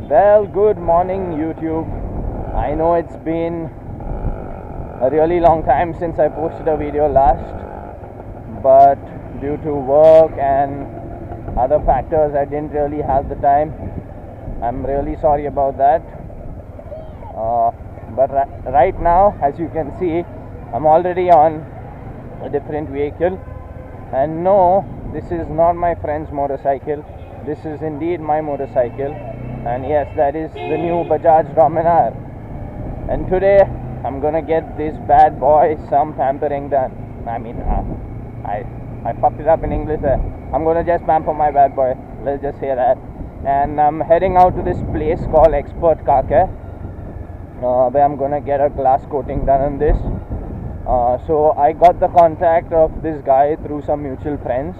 Well, good morning, YouTube. I know it's been a really long time since I posted a video last, but due to work and other factors, I didn't really have the time. I'm really sorry about that. But right now, as you can see, I'm already on a different vehicle. And no, this is not my friend's motorcycle. This is indeed my motorcycle. And yes, that is the new Bajaj Dominar. And today I'm gonna get this bad boy some pampering done. I fucked it up in English there. I'm gonna just pamper my bad boy. Let's just say that. And I'm heading out to this place called Expert Car Care, where I'm gonna get a glass coating done on this. So I got the contact of this guy through some mutual friends,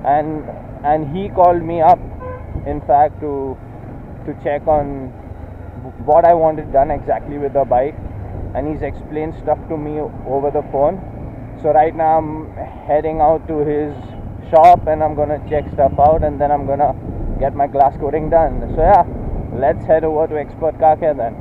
and he called me up, in fact, to check on what I wanted done exactly with the bike, and he's explained stuff to me over the phone. So right now I'm heading out to his shop and I'm gonna check stuff out, and then I'm gonna get my glass coating done. So yeah, let's head over to Expert Car Care then.